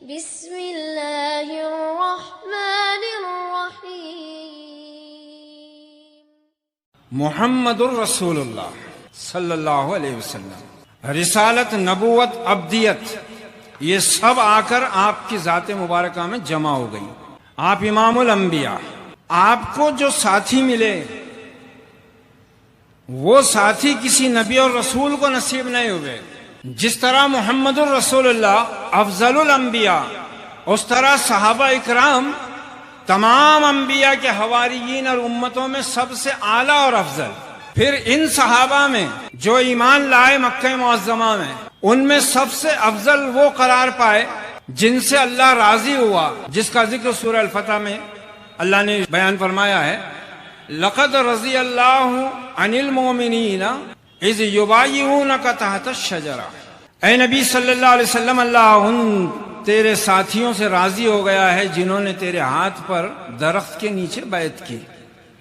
بسم اللہ الرحمن الرحیم۔ محمد الرسول اللہ صلی اللہ علیہ وسلم، رسالت، نبوت، عبدیت، یہ سب آ کر آپ کی ذات مبارکہ میں جمع ہو گئی۔ آپ امام الانبیاء، آپ کو جو ساتھی ملے وہ ساتھی کسی نبی اور رسول کو نصیب نہیں ہوئے۔ جس طرح محمد الرسول اللہ افضل الانبیاء، اس طرح صحابہ اکرام تمام انبیاء کے حواریین اور امتوں میں سب سے اعلیٰ اور افضل۔ پھر ان صحابہ میں جو ایمان لائے مکہ معظمہ میں، ان میں سب سے افضل وہ قرار پائے جن سے اللہ راضی ہوا، جس کا ذکر سورہ الفتح میں اللہ نے بیان فرمایا ہے، لقد رضی اللہ عن المؤمنین اذ یبایعونک تحت الشجرہ۔ اے نبی صلی اللہ علیہ وسلم، اللہ ان تیرے ساتھیوں سے راضی ہو گیا ہے جنہوں نے تیرے ہاتھ پر درخت کے نیچے بیعت کی،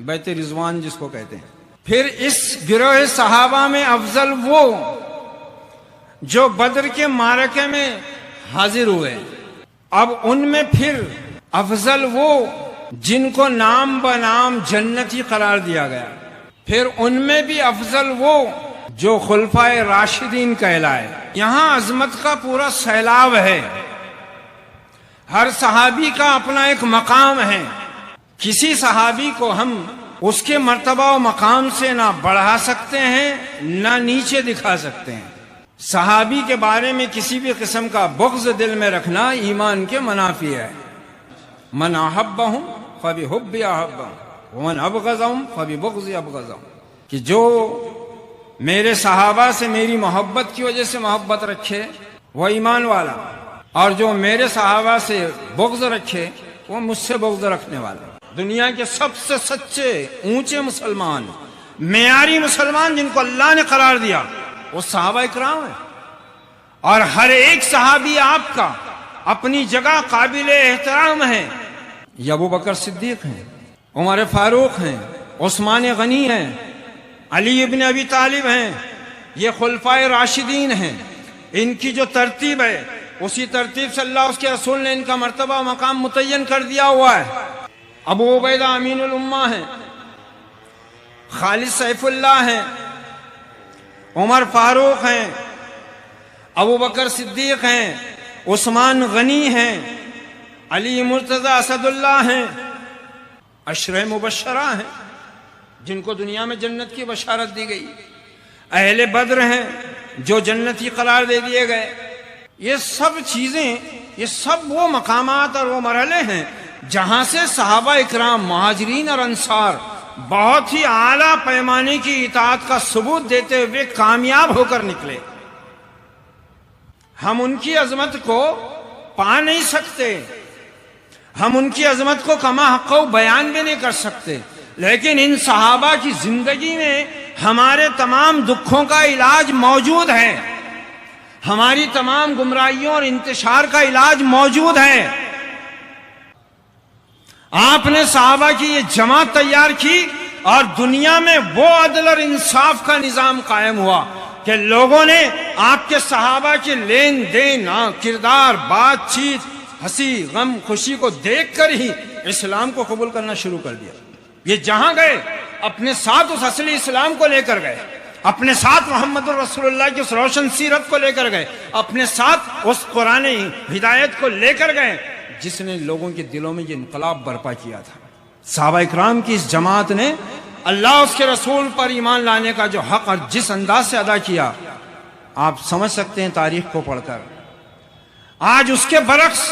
بیعت رضوان جس کو کہتے ہیں۔ پھر اس گروہ صحابہ میں افضل وہ جو بدر کے معرکے میں حاضر ہوئے۔ اب ان میں پھر افضل وہ جن کو نام بنام جنتی قرار دیا گیا۔ پھر ان میں بھی افضل وہ جو خلفائے راشدین کہلائے۔ یہاں عظمت کا پورا سیلاب ہے، ہر صحابی کا اپنا ایک مقام ہے۔ کسی صحابی کو ہم اس کے مرتبہ و مقام سے نہ بڑھا سکتے ہیں نہ نیچے دکھا سکتے ہیں۔ صحابی کے بارے میں کسی بھی قسم کا بغض دل میں رکھنا ایمان کے منافی ہے۔ من احبہم فبحبی احبہم ومن ابغضہم فببغضی ابغضہم، کہ جو میرے صحابہ سے میری محبت کی وجہ سے محبت رکھے وہ ایمان والا، اور جو میرے صحابہ سے بغض رکھے وہ مجھ سے بغض رکھنے والا۔ دنیا کے سب سے سچے اونچے مسلمان، معیاری مسلمان جن کو اللہ نے قرار دیا وہ صحابہ اکرام ہیں، اور ہر ایک صحابی آپ کا اپنی جگہ قابل احترام ہے۔ یہ ابو بکر صدیق ہیں، عمر فاروق ہیں، عثمان غنی ہیں، علی ابن ابی طالب ہیں، یہ خلفائے راشدین ہیں۔ ان کی جو ترتیب ہے اسی ترتیب سے اللہ اس کے رسول نے ان کا مرتبہ و مقام متعین کر دیا ہوا ہے۔ ابو عبیدہ امین الامہ ہیں، خالد سیف اللہ ہیں، عمر فاروق ہیں، ابو بکر صدیق ہیں، عثمان غنی ہیں، علی مرتضی اسد اللہ ہیں، عشرہ مبشرہ ہیں جن کو دنیا میں جنت کی بشارت دی گئی، اہل بدر ہیں جو جنتی قرار دے دیے گئے۔ یہ سب چیزیں، یہ سب وہ مقامات اور وہ مرحلے ہیں جہاں سے صحابہ اکرام، مہاجرین اور انصار بہت ہی اعلیٰ پیمانے کی اطاعت کا ثبوت دیتے ہوئے کامیاب ہو کر نکلے۔ ہم ان کی عظمت کو پا نہیں سکتے، ہم ان کی عظمت کو کما حق بیان بھی نہیں کر سکتے، لیکن ان صحابہ کی زندگی میں ہمارے تمام دکھوں کا علاج موجود ہے، ہماری تمام گمراہیوں اور انتشار کا علاج موجود ہے۔ آپ نے صحابہ کی یہ جماعت تیار کی اور دنیا میں وہ عدل اور انصاف کا نظام قائم ہوا کہ لوگوں نے آپ کے صحابہ کے لین دین، کردار، بات چیت، ہنسی غم خوشی کو دیکھ کر ہی اسلام کو قبول کرنا شروع کر دیا۔ یہ جہاں گئے اپنے ساتھ اس اصلی اسلام کو لے کر گئے، اپنے ساتھ محمد الرسول اللہ کی اس روشن سیرت کو لے کر گئے، اپنے ساتھ اس قرآن ہدایت کو لے کر گئے جس نے لوگوں کے دلوں میں یہ انقلاب برپا کیا تھا۔ صحابہ اکرام کی اس جماعت نے اللہ اس کے رسول پر ایمان لانے کا جو حق اور جس انداز سے ادا کیا، آپ سمجھ سکتے ہیں تاریخ کو پڑھ کر۔ آج اس کے برعکس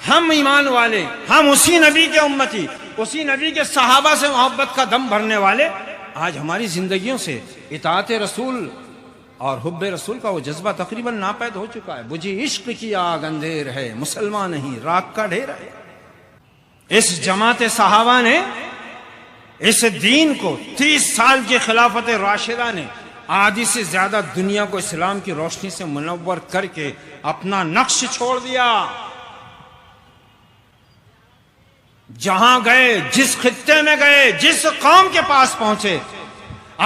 ہم ایمان والے، ہم اسی نبی کے امتی، اسی نبی کے صحابہ سے محبت کا دم بھرنے والے، آج ہماری زندگیوں سے اطاعت رسول اور حب رسول کا وہ جذبہ تقریباً ناپید ہو چکا ہے۔ بجھی عشق کی آگ اندھیر ہے، مسلمان نہیں راک کا ڈھیر ہے۔ اس جماعت صحابہ نے اس دین کو 30 سال کی خلافت راشدہ نے آدھی سے زیادہ دنیا کو اسلام کی روشنی سے منور کر کے اپنا نقش چھوڑ دیا۔ جہاں گئے، جس خطے میں گئے، جس قوم کے پاس پہنچے،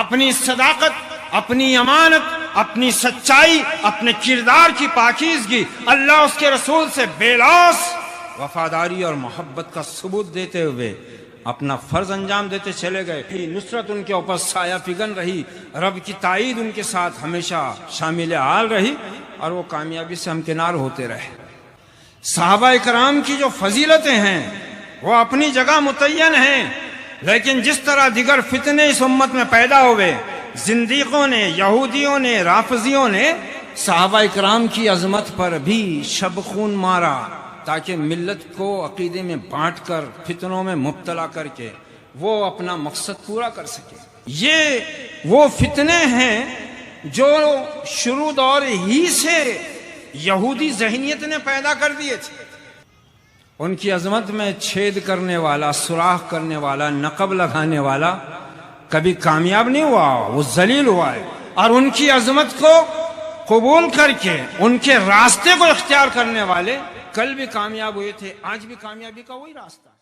اپنی صداقت، اپنی امانت، اپنی سچائی، اپنے کردار کی پاکیزگی، اللہ اس کے رسول سے بے لوث وفاداری اور محبت کا ثبوت دیتے ہوئے اپنا فرض انجام دیتے چلے گئے۔ نصرت ان کے اوپر سایہ فگن رہی، رب کی تائید ان کے ساتھ ہمیشہ شامل حال رہی، اور وہ کامیابی سے ہمکنار ہوتے رہے۔ صحابہ اکرام کی جو فضیلتیں ہیں وہ اپنی جگہ متعین ہیں، لیکن جس طرح دیگر فتنے اس امت میں پیدا ہوئے، زندیقوں نے، یہودیوں نے، رافضیوں نے صحابہ اکرام کی عظمت پر بھی شبخون مارا تاکہ ملت کو عقیدے میں بانٹ کر، فتنوں میں مبتلا کر کے وہ اپنا مقصد پورا کر سکے۔ یہ وہ فتنے ہیں جو شروع دور ہی سے یہودی ذہنیت نے پیدا کر دیے تھے۔ ان کی عظمت میں چھید کرنے والا، سوراخ کرنے والا، نقب لگانے والا کبھی کامیاب نہیں ہوا، وہ ذلیل ہوا ہے، اور ان کی عظمت کو قبول کر کے ان کے راستے کو اختیار کرنے والے کل بھی کامیاب ہوئے تھے، آج بھی کامیابی کا وہی راستہ ہے۔